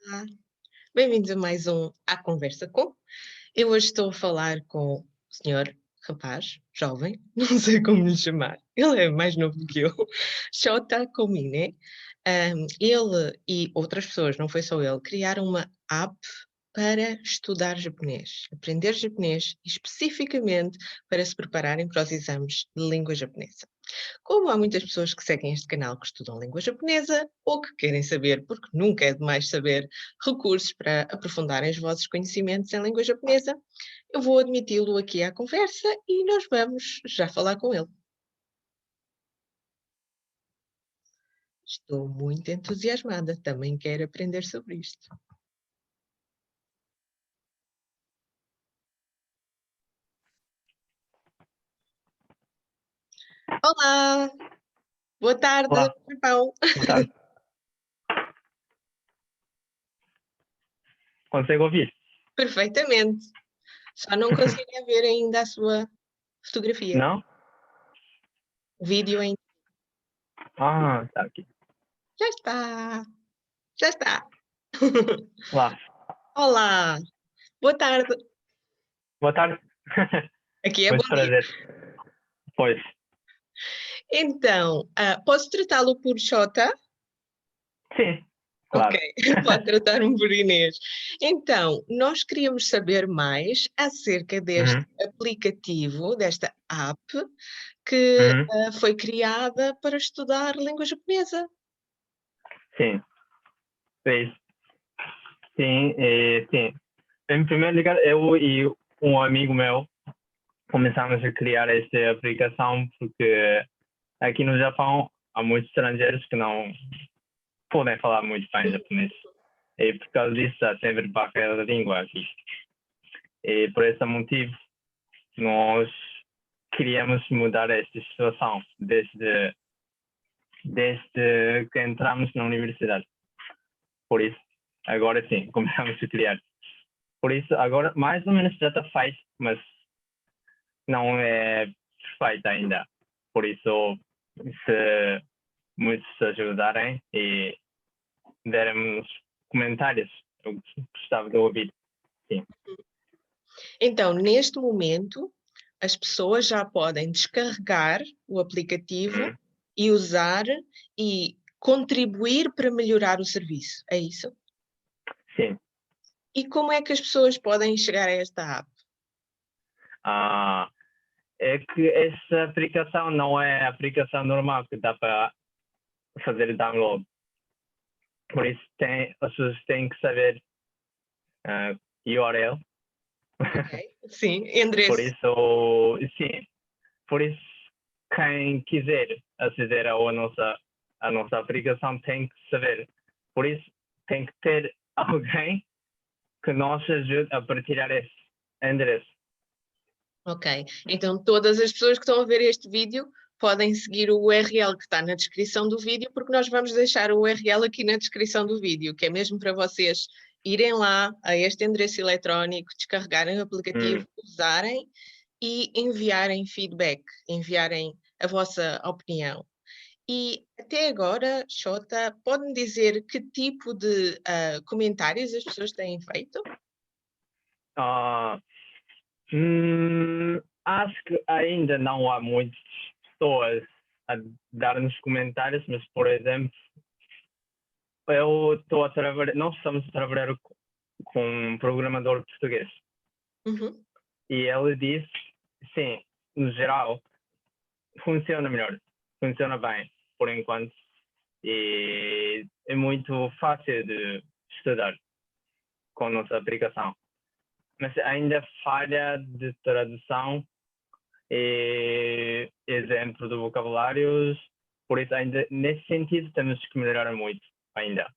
Olá, bem-vindos a mais um À Conversa Com. Eu hoje estou a falar com o senhor rapaz, jovem, não sei como lhe chamar, ele é mais novo do que eu, Shota Komine. Ele e outras pessoas, não foi só ele, criaram uma app para estudar japonês, aprender japonês e especificamente para se prepararem para os exames de língua japonesa. Como há muitas pessoas que seguem este canal que estudam língua japonesa ou que querem saber, porque nunca é demais saber, recursos para aprofundarem os vossos conhecimentos em língua japonesa, eu vou admiti-lo aqui à conversa e nós vamos já falar com ele. Estou muito entusiasmada, também quero aprender sobre isto. Olá, boa tarde, Olá, Japão. boa tarde. Consegue ouvir? Perfeitamente. Só não consigo ver ainda a sua fotografia. Não? O vídeo ainda. Ah, tá aqui. Já está, já está. Olá, Olá, boa tarde. boa tarde. Aqui é bom Muito dia. prazer. Pois, Então, posso tratá-lo por Xota? sim, Ok, claro. pode tratar-me por Inês. Então, nós queríamos saber mais acerca deste Uhum, aplicativo, desta app, que uhum, foi criada para estudar língua japonesa. sim, é isso. Sim, sim. Em primeiro lugar, eu e um amigo meu começamos a criar esta aplicação porque aqui no Japão há muitos estrangeiros que não podem falar muito bem japonês. E por causa disso há sempre barreira da língua aqui. E por esse motivo nós queríamos mudar esta situação desde que entramos na universidade. Por isso, agora sim, começamos a criar. Por isso, agora mais ou menos já está feito, mas não é perfeito ainda. Por isso, se muitos ajudarem e derem-nos comentários, eu gostava de ouvir. Sim. Então, neste momento, as pessoas já podem descarregar o aplicativo Uhum. e usar e contribuir para melhorar o serviço. É isso? Sim. E como é que as pessoas podem chegar a esta app? Ah, é que essa aplicação não é a aplicação normal que dá para fazer download. Por isso as pessoas têm que saber URL. Ok, sim, Por endereço. isso, sim, por isso quem quiser aceder à nossa aplicação tem que saber. Por isso tem que ter alguém que nos ajude a partilhar esse endereço. Ok, então todas as pessoas que estão a ver este vídeo podem seguir o URL que está na descrição do vídeo, porque nós vamos deixar o URL aqui na descrição do vídeo, que é mesmo para vocês irem lá a este endereço eletrónico, descarregarem o aplicativo, Hum. usarem e enviarem feedback, enviarem a vossa opinião. E até agora, Xota, pode-me dizer que tipo de comentários as pessoas têm feito? Ah, acho que ainda não há muitas pessoas a dar-nos comentários, mas, por exemplo, eu estou a trabalhar, nós estamos a trabalhar com um programador português Uhum. e ele disse, sim, no geral, funciona melhor, funciona bem, por enquanto, e é muito fácil de estudar com a nossa aplicação. Mas ainda falha de tradução e exemplo de vocabulários, por isso ainda nesse sentido temos que melhorar muito ainda.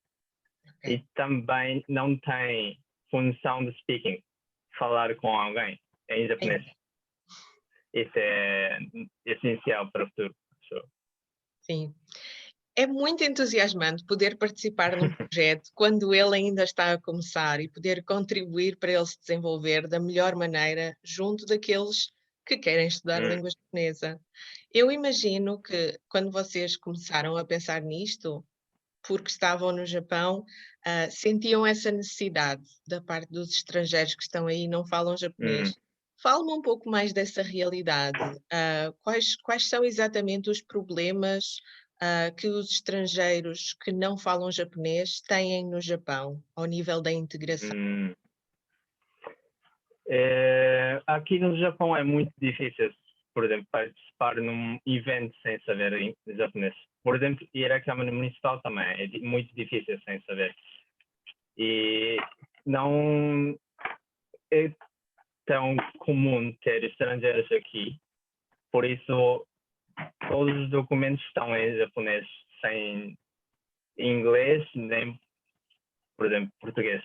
E Ok. também não tem função de speaking, falar com alguém em japonês. Isso é essencial para o futuro. Sim. É muito entusiasmante poder participar num projeto quando ele ainda está a começar e poder contribuir para ele se desenvolver da melhor maneira junto daqueles que querem estudar Hum, língua japonesa. Eu imagino que quando vocês começaram a pensar nisto, porque estavam no Japão, sentiam essa necessidade da parte dos estrangeiros que estão aí e não falam Hum, japonês. Fala-me um pouco mais dessa realidade. Quais são exatamente os problemas, que os estrangeiros que não falam japonês têm no Japão, ao nível da integração? hum. Aqui no Japão é muito difícil, por exemplo, participar num evento sem saber japonês. Por exemplo, ir à Câmara Municipal também é muito difícil sem saber. E não é tão comum ter estrangeiros aqui, por isso todos os documentos estão em japonês, sem inglês, nem, por exemplo, português.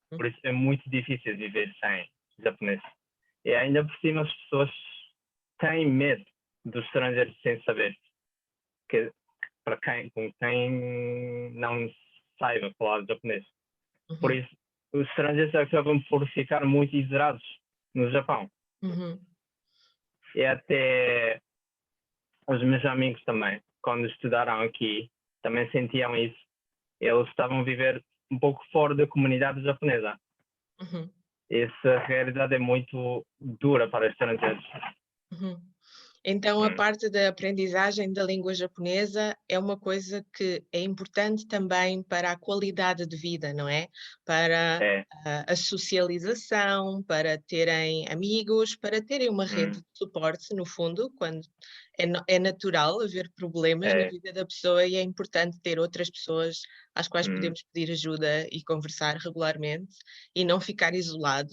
Por isso é muito difícil viver sem japonês. E ainda por cima as pessoas têm medo dos estrangeiros sem saber. Que, para com quem não saiba falar japonês. Por Uhum, isso, os estrangeiros acabam por ficar muito isolados no Japão. uhum, E até os meus amigos também, quando estudaram aqui, também sentiam isso. Eles estavam a viver um pouco fora da comunidade japonesa. uhum. Essa realidade é muito dura para os estrangeiros. Uhum. Então, a Hum, parte da aprendizagem da língua japonesa é uma coisa que é importante também para a qualidade de vida, não é? Para é, a socialização, para terem amigos, para terem uma rede hum, de suporte, no fundo, quando é natural haver problemas na é, vida da pessoa e é importante ter outras pessoas às quais hum, podemos pedir ajuda e conversar regularmente e não ficar isolado.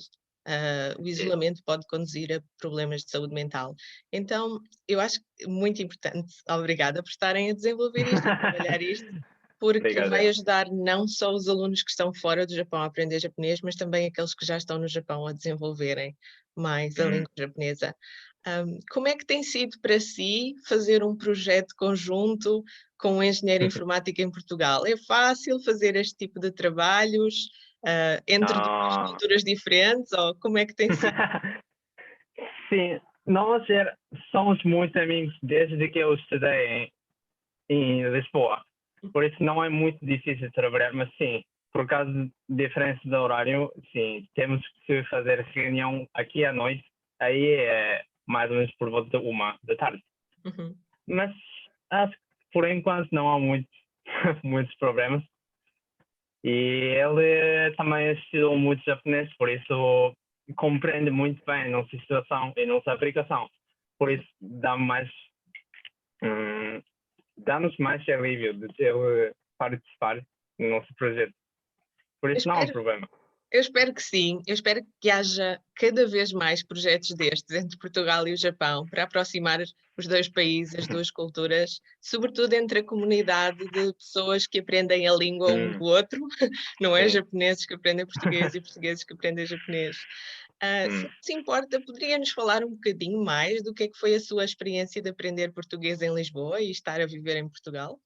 O é, isolamento pode conduzir a problemas de saúde mental. Então, eu acho que é muito importante, obrigada por estarem a desenvolver isto e a trabalhar isto, porque Obrigado. vai ajudar não só os alunos que estão fora do Japão a aprender japonês, mas também aqueles que já estão no Japão a desenvolverem mais a Hum. língua japonesa. Como é que tem sido para si fazer um projeto conjunto com um engenheiro informático em Portugal? É fácil fazer este tipo de trabalhos, entre 2 Ah. culturas diferentes ou como é que tem sido? Sim, nós somos muito amigos desde que eu estudei em Lisboa. Por isso não é muito difícil trabalhar, mas sim, por causa de diferença de horário, sim, temos que fazer reunião aqui à noite, aí é mais ou menos por volta de 1 da tarde. Uhum, Mas acho que por enquanto não há muito, muitos problemas. E ele também estudou muito japonês, por isso compreende muito bem a nossa situação e a nossa aplicação. Por uhum. isso hum, dá-nos mais alívio de ele participar no nosso projeto. Por Eu isso não há um espero problema. eu espero que sim, eu espero que haja cada vez mais projetos destes entre Portugal e o Japão, para aproximar os 2 países, as 2 culturas, sobretudo entre a comunidade de pessoas que aprendem a língua um Hum, do outro, não é? sim. Japoneses que aprendem português e portugueses que aprendem japonês. Se Hum. não se importa, poderia nos falar um bocadinho mais do que é que foi a sua experiência de aprender português em Lisboa e estar a viver em Portugal?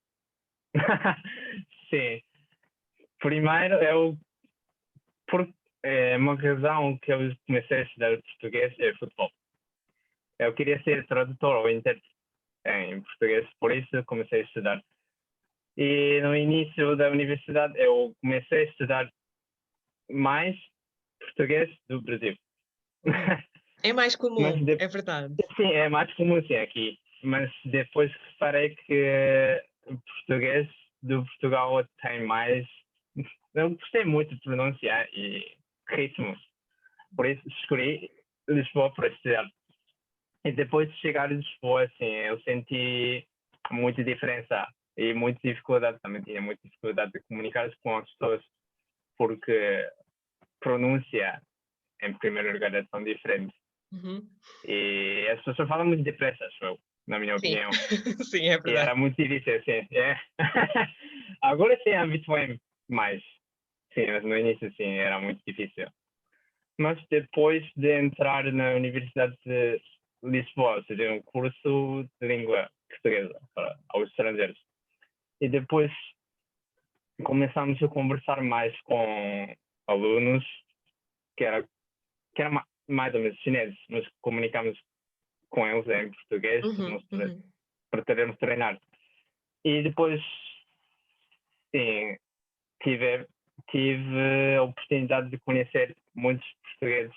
Sim. Primeiro, por, é uma razão que eu comecei a estudar português é futebol. Eu queria ser tradutor ou intérprete em português, por isso comecei a estudar. E no início da universidade eu comecei a estudar mais português do Brasil. Uhum. É mais Mas comum, é verdade. sim, é mais comum assim aqui. Mas depois reparei que o português do Portugal tem mais. Eu gostei muito de pronunciar e ritmo. Por isso escolhi Lisboa para estudar. E depois de chegar a Lisboa, assim, eu senti muita diferença e muita dificuldade. Também tinha muita dificuldade de comunicar com as pessoas, porque pronúncia, em primeiro lugar, é tão diferente. Uhum. E as pessoas falam muito depressa, acho eu, na minha Sim, opinião. sim, é E verdade. era muito difícil, assim. É. Agora sim, habituei-me mais. Sim, mas no início, sim, era muito difícil. Mas depois de entrar na Universidade de Lisboa, fazer um curso de língua portuguesa para aos estrangeiros. E depois começamos a conversar mais com alunos que era mais ou menos chineses, mas comunicamos com eles em português Uhum, uhum. para termos treinar. E depois sim, tive a oportunidade de conhecer muitos portugueses,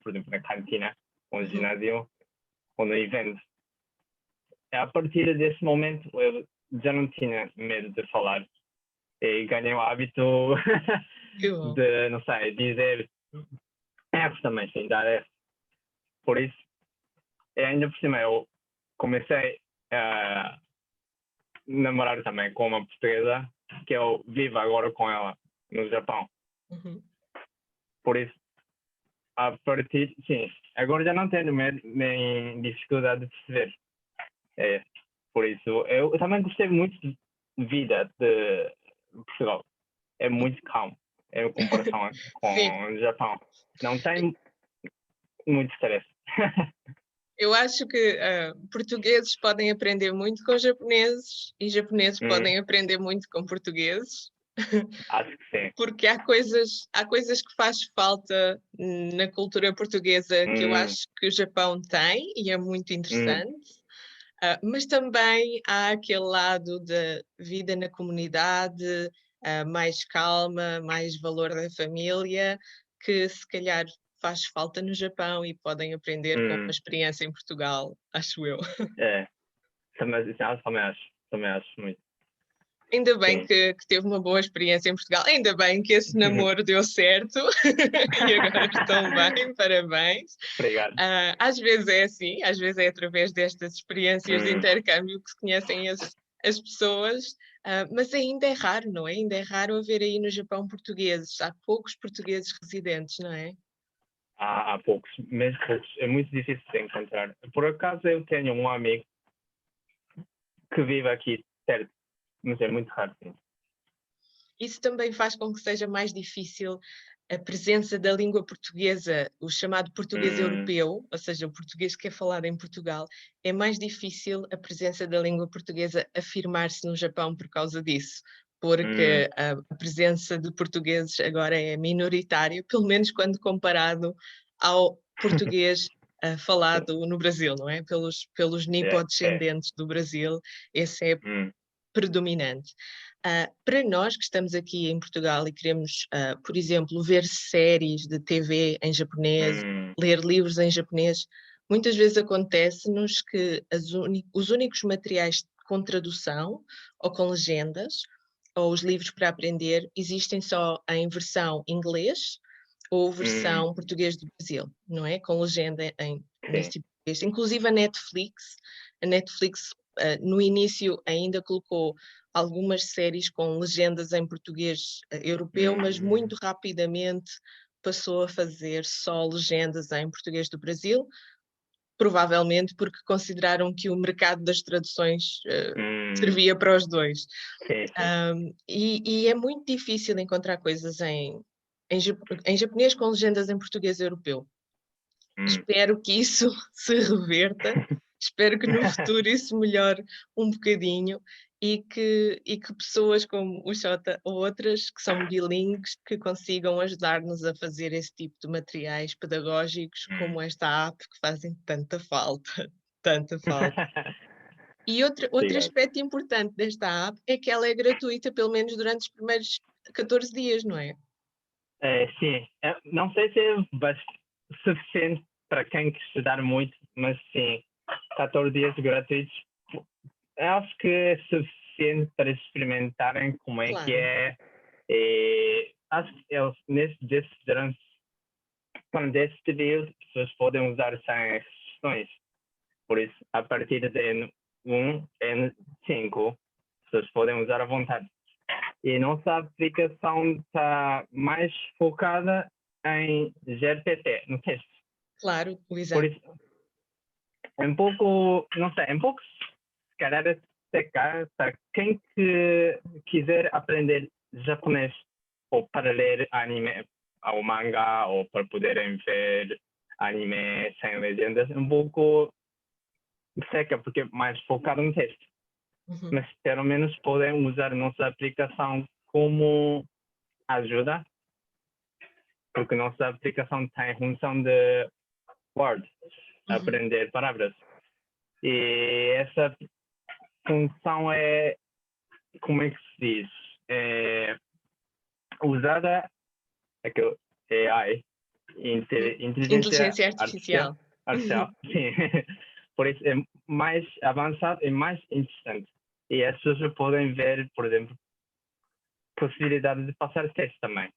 por exemplo, na cantina, ou no ginásio, ou no evento. A partir desse momento, eu já não tinha medo de falar. E ganhei o hábito de, não sei, dizer F também, sem dar F. Por isso, ainda por cima, eu comecei a namorar também com uma portuguesa, que eu vivo agora com ela no Japão. Por isso, a partir, sim, agora já não tenho medo nem dificuldade de perceber. Por isso, eu também gostei muito de vida de Portugal. É muito calmo em comparação com o Japão. Não tem muito stress. Eu acho que portugueses podem aprender muito com japoneses e japoneses podem aprender muito com portugueses. Acho que sim. Porque há coisas que faz falta na cultura portuguesa que eu acho que o Japão tem e é muito interessante. Mas também há aquele lado da vida na comunidade, mais calma, mais valor da família, que se calhar faz falta no Japão e podem aprender com uma experiência em Portugal, acho eu. Também acho muito. Ainda bem que teve uma boa experiência em Portugal, ainda bem que esse namoro deu certo e agora estão bem, parabéns. Obrigado. Às vezes é assim, às vezes é através destas experiências de intercâmbio que se conhecem as pessoas, mas ainda é raro, não é? Ainda é raro haver aí no Japão portugueses, há poucos portugueses residentes, não é? Há poucos, mesmo poucos, é muito difícil de encontrar. Por acaso eu tenho um amigo que vive aqui, certo, mas é muito raro, sim. Isso também faz com que seja mais difícil a presença da língua portuguesa, o chamado português europeu, ou seja, o português que é falado em Portugal, é mais difícil a presença da língua portuguesa afirmar-se no Japão por causa disso, porque a presença de portugueses agora é minoritária, pelo menos quando comparado ao português falado no Brasil, não é? Pelos nipodescendentes do Brasil, esse é predominante. Para nós que estamos aqui em Portugal e queremos, por exemplo, ver séries de TV em japonês, ler livros em japonês, muitas vezes acontece-nos que os únicos materiais com tradução ou com legendas, ou os livros para aprender, existem só em versão inglês ou versão português do Brasil, não é? Com legenda nesse tipo de texto. Inclusive a Netflix no início ainda colocou algumas séries com legendas em português europeu, mas muito rapidamente passou a fazer só legendas em português do Brasil, provavelmente porque consideraram que o mercado das traduções servia para os dois. E é muito difícil encontrar coisas em japonês com legendas em português europeu. Espero que isso se reverta, espero que no futuro isso melhore um bocadinho e que pessoas como o Xota ou outras que são bilíngues que consigam ajudar-nos a fazer esse tipo de materiais pedagógicos como esta app que fazem tanta falta, tanta falta. E outro aspecto importante desta app é que ela é gratuita pelo menos durante os primeiros 14 dias, não é? Sim, não sei se é suficiente para quem quer estudar muito, mas sim, 14 dias gratuitos, eu acho que é suficiente para experimentarem como é que é. E acho que durante esse período, as pessoas podem usar sem restrições. Por isso, a partir de N1, N5, as pessoas podem usar à vontade. E nossa aplicação está mais focada em GPT, no texto. Claro, o Por exato. isso, é um pouco, não sei, se calhar para quem quiser aprender japonês ou para ler anime ou manga ou para poderem ver anime sem legendas, é um pouco seca, porque é mais focado no texto. Mas pelo menos podem usar nossa aplicação como ajuda, porque nossa aplicação tem a função de Word, aprender palavras. E essa função é, como é que se diz? é usada aquele AI, inteligência Inteligência artificial. artificial, sim. Por isso é mais avançado e mais interessante. E as pessoas podem ver, por exemplo, possibilidade de passar teste também.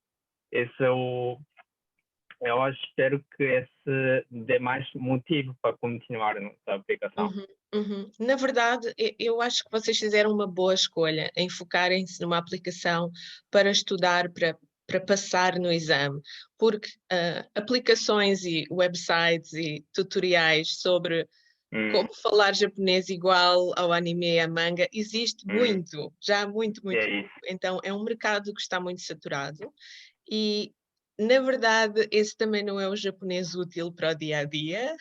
Esse é eu espero que esse dê mais motivo para continuar nessa aplicação. Uhum, uhum. Na verdade, eu acho que vocês fizeram uma boa escolha em focarem-se numa aplicação para estudar, para passar no exame, porque aplicações e websites e tutoriais sobre como falar japonês igual ao anime e à manga existe muito, já há muito, muito. É isso. Então é um mercado que está muito saturado e, na verdade, esse também não é o japonês útil para o dia a dia.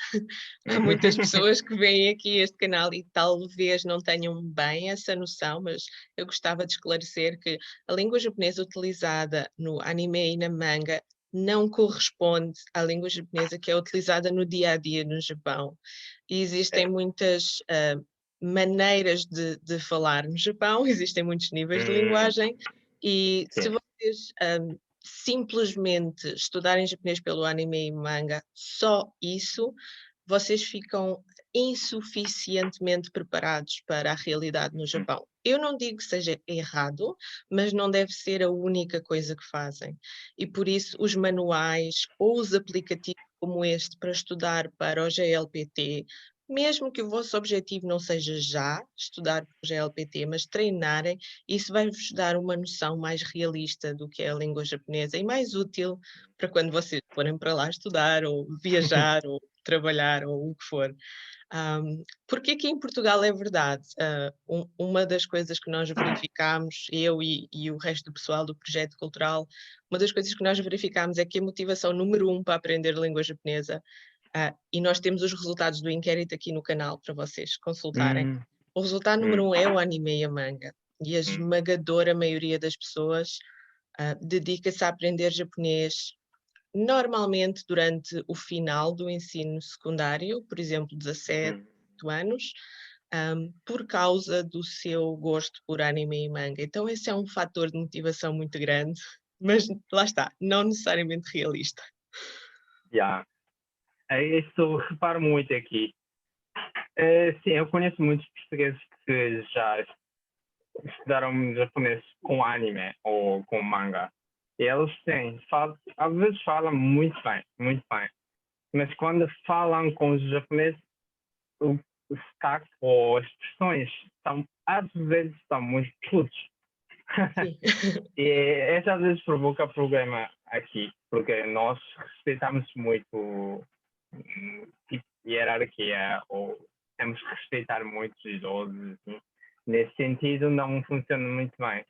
Há muitas pessoas que veem aqui este canal e talvez não tenham bem essa noção, mas eu gostava de esclarecer que a língua japonesa utilizada no anime e na manga não corresponde à língua japonesa que é utilizada no dia a dia no Japão. E existem muitas maneiras de falar no Japão, existem muitos níveis de linguagem, e se Sim. vocês simplesmente estudarem japonês pelo anime e manga, só isso, vocês ficam insuficientemente preparados para a realidade no Japão. Eu não digo que seja errado, mas não deve ser a única coisa que fazem. E por isso os manuais ou os aplicativos como este para estudar para o GLPT, mesmo que o vosso objetivo não seja já estudar para o GLPT, mas treinarem, isso vai-vos dar uma noção mais realista do que é a língua japonesa e mais útil para quando vocês forem para lá estudar ou viajar ou trabalhar ou o que for. Porque aqui em Portugal é verdade, uma das coisas que nós verificámos, eu e o resto do pessoal do projeto cultural, uma das coisas que nós verificámos é que a motivação número 1 para aprender a língua japonesa, e nós temos os resultados do inquérito aqui no canal para vocês consultarem. O resultado número 1 é o anime e a manga, e a esmagadora maioria das pessoas dedica-se a aprender japonês normalmente durante o final do ensino secundário, por exemplo, 17, 18 anos, por causa do seu gosto por anime e manga. Então esse é um fator de motivação muito grande, mas lá está, não necessariamente realista. Yeah. É isso, eu reparo muito aqui. Sim, eu conheço muitos portugueses que já estudaram japonês com anime ou com manga. E eles têm, às vezes falam muito bem, muito bem. Mas quando falam com os japoneses, o sotaque ou as expressões às vezes estão muito putos. E isso às vezes provoca problema aqui, porque nós respeitamos muito tipo, hierarquia, ou temos que respeitar muito os idosos. Assim. Nesse sentido, não funciona muito bem.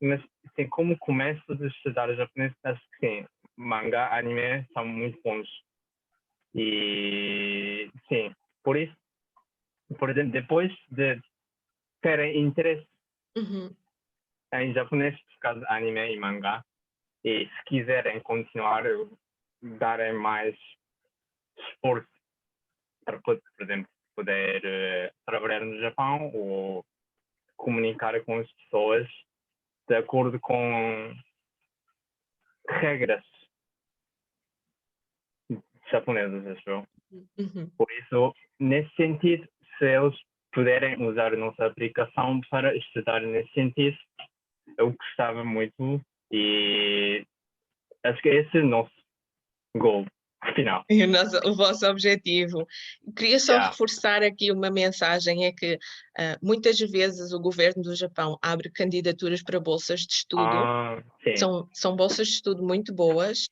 Mas, assim, como começo a estudar japonês, acho que sim, manga, anime são muito bons. E, sim, por isso, por exemplo, depois de terem interesse em japonês por causa de anime e manga, e se quiserem continuar, darem mais esforço para, por exemplo, poder trabalhar no Japão ou comunicar com as pessoas de acordo com regras japonesas, acho eu. Por isso, nesse sentido, se eles puderem usar a nossa aplicação para estudar nesse sentido, eu gostava muito e acho que esse é o nosso goal final. E o vosso objetivo. Queria só reforçar aqui uma mensagem, é que muitas vezes o governo do Japão abre candidaturas para bolsas de estudo, são bolsas de estudo muito boas,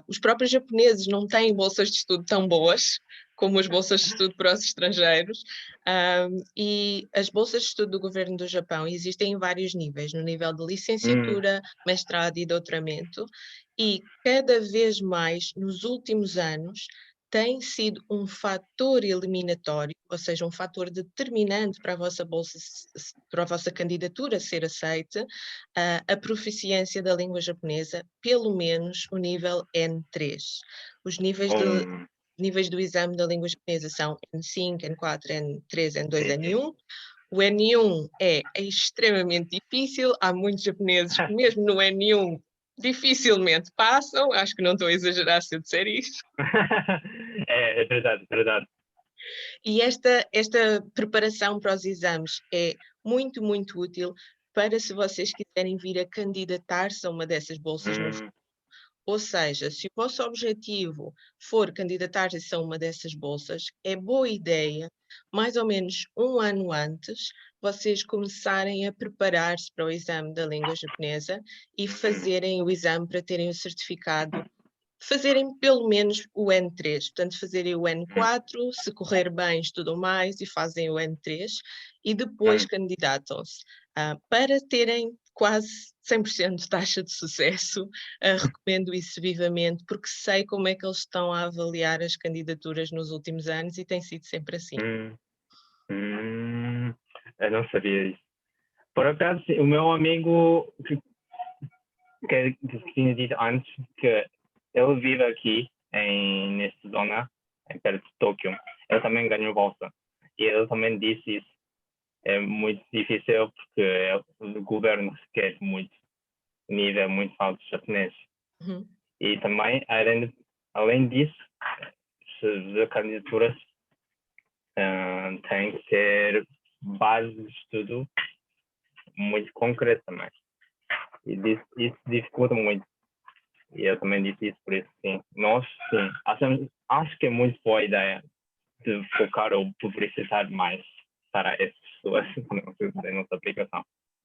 os próprios japoneses não têm bolsas de estudo tão boas como as bolsas de estudo para os estrangeiros, e as bolsas de estudo do governo do Japão existem em vários níveis, no nível de licenciatura, mestrado e doutoramento, e cada vez mais, nos últimos anos, tem sido um fator eliminatório, ou seja, um fator determinante para a vossa bolsa, para a vossa candidatura ser aceita, a proficiência da língua japonesa, pelo menos o nível N3. Os níveis do exame da língua japonesa são N5, N4, N3, N2, N1. O N1 é extremamente difícil, há muitos japoneses que mesmo no N1 dificilmente passam, acho que não estou a exagerar se eu disser isto. É verdade, é verdade. E esta preparação para os exames é muito, muito útil para se vocês quiserem vir a candidatar-se a uma dessas bolsas no futuro. Hum, Ou seja, se o vosso objetivo for candidatar-se a uma dessas bolsas, é boa ideia, mais ou menos um ano antes, vocês começarem a preparar-se para o exame da língua japonesa e fazerem o exame para terem o certificado, fazerem pelo menos o N3, portanto fazerem o N4, se correr bem estudam mais e fazem o N3 e depois candidatam-se. Para terem quase 100% de taxa de sucesso, recomendo isso vivamente, porque sei como é que eles estão a avaliar as candidaturas nos últimos anos e tem sido sempre assim. hum, eu não sabia isso. Por acaso, o meu amigo que tinha dito antes que ele vive aqui nesta zona, perto de Tóquio. Ele também ganhou bolsa. E ele também disse isso. É muito difícil porque o governo requer muito nível muito alto de japonês. Uhum. E também, além disso, as candidaturas têm que ter base de estudo muito concreta também. E isso dificulta muito. E eu também disse isso, por isso, sim. Nós, sim, acho que é muito boa ideia de focar ou publicitar mais para essas pessoas não usarem nossa aplicação.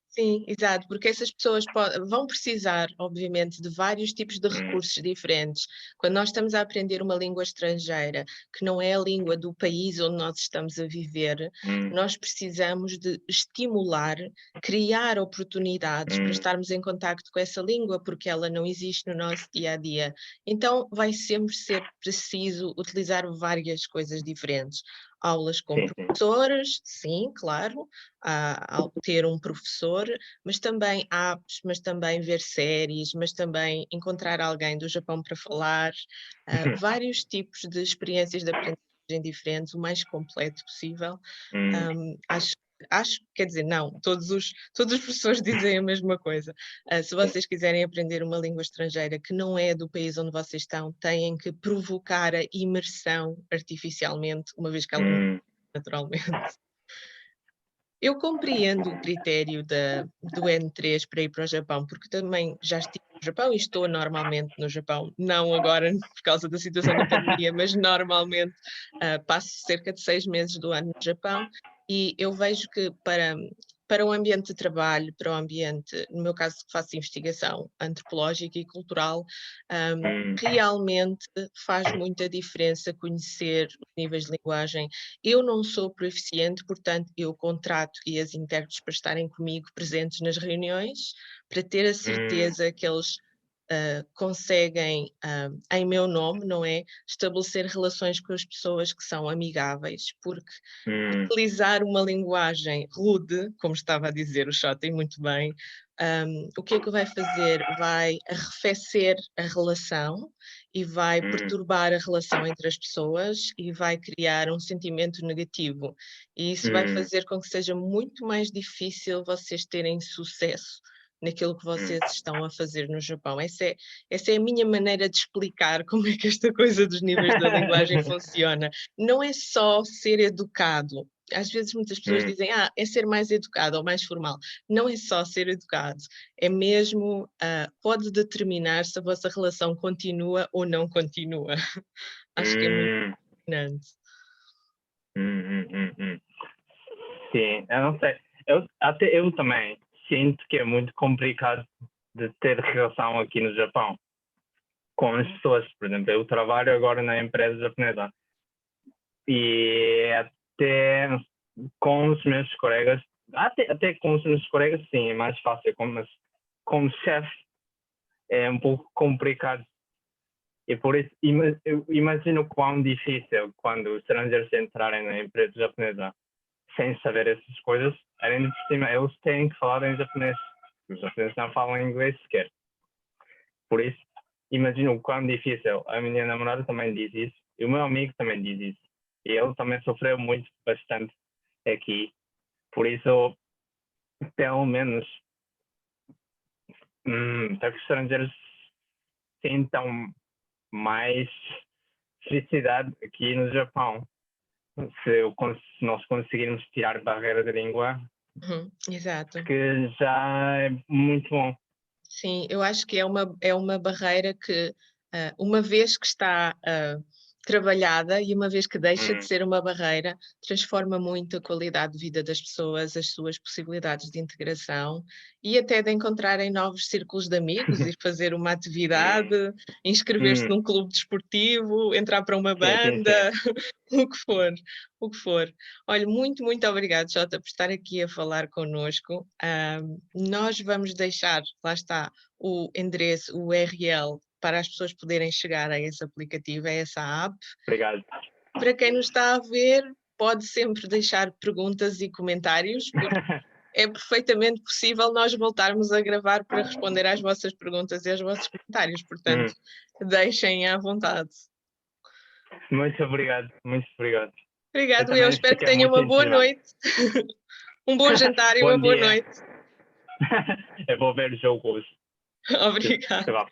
Sim, exato, porque essas pessoas vão precisar, obviamente, de vários tipos de recursos diferentes. Quando nós estamos a aprender uma língua estrangeira, que não é a língua do país onde nós estamos a viver, nós precisamos de estimular, criar oportunidades para estarmos em contacto com essa língua, porque ela não existe no nosso dia a dia. Então, vai sempre ser preciso utilizar várias coisas diferentes. Aulas com Sim, sim. professores, sim, claro, ao ter um professor, mas também apps, mas também ver séries, mas também encontrar alguém do Japão para falar, vários tipos de experiências de aprendizagem diferentes, o mais completo possível. Acho, quer dizer, não, todos os professores dizem a mesma coisa. Se vocês quiserem aprender uma língua estrangeira que não é do país onde vocês estão, têm que provocar a imersão artificialmente, uma vez que ela não é naturalmente. Eu compreendo o critério do N3 para ir para o Japão, porque também já estive no Japão e estou normalmente no Japão, não agora por causa da situação da pandemia, mas normalmente passo cerca de 6 meses do ano no Japão e eu vejo que para o ambiente de trabalho, para o ambiente, no meu caso que faço investigação antropológica e cultural, realmente faz muita diferença conhecer os níveis de linguagem. Eu não sou proficiente, portanto, eu contrato guias intérpretes para estarem comigo presentes nas reuniões, para ter a certeza que eles conseguem, em meu nome, não é, estabelecer relações com as pessoas que são amigáveis, porque utilizar uma linguagem rude, como estava a dizer o Shotty muito bem, o que é que vai fazer? Vai arrefecer a relação e vai perturbar a relação entre as pessoas e vai criar um sentimento negativo. E isso vai fazer com que seja muito mais difícil vocês terem sucesso naquilo que vocês estão a fazer no Japão. Essa é a minha maneira de explicar como é que esta coisa dos níveis da linguagem funciona. Não é só ser educado. Às vezes muitas pessoas dizem, é ser mais educado ou mais formal. Não é só ser educado, é mesmo, pode determinar se a vossa relação continua ou não continua. Acho que é muito importante. Sim, eu não sei. Até eu também sinto que é muito complicado de ter relação aqui no Japão com as pessoas. Por exemplo, eu trabalho agora na empresa japonesa e até com os meus colegas, até com os meus colegas sim, é mais fácil, mas como chefe é um pouco complicado. E por isso, eu imagino quão difícil quando os estrangeiros entrarem na empresa japonesa sem saber essas coisas, além de cima, eles têm que falar em japonês. Os japoneses não falam inglês sequer. Por isso, imagino o quão difícil. A minha namorada também diz isso, e o meu amigo também diz isso. E ele também sofreu muito, bastante aqui. Por isso, pelo menos, para que os estrangeiros sintam mais felicidade aqui no Japão. Se nós conseguirmos tirar a barreira da língua, Exato. que já é muito bom. Sim, eu acho que é uma barreira que, uma vez que está trabalhada e uma vez que deixa de ser uma barreira, transforma muito a qualidade de vida das pessoas, as suas possibilidades de integração e até de encontrarem novos círculos de amigos e fazer uma atividade, inscrever-se num clube desportivo, entrar para uma banda, o que for, o que for. Olha, muito, muito obrigado, Jota, por estar aqui a falar connosco. Nós vamos deixar, lá está, o endereço, o URL, para as pessoas poderem chegar a esse aplicativo, a essa app. Obrigado. Para quem nos está a ver, pode sempre deixar perguntas e comentários, porque é perfeitamente possível nós voltarmos a gravar para responder às vossas perguntas e aos vossos comentários, portanto, deixem à vontade. Muito obrigado, muito obrigado. Obrigado, eu espero que tenham uma boa noite, um bom jantar e uma boa noite. Eu vou ver o jogo hoje. Obrigada.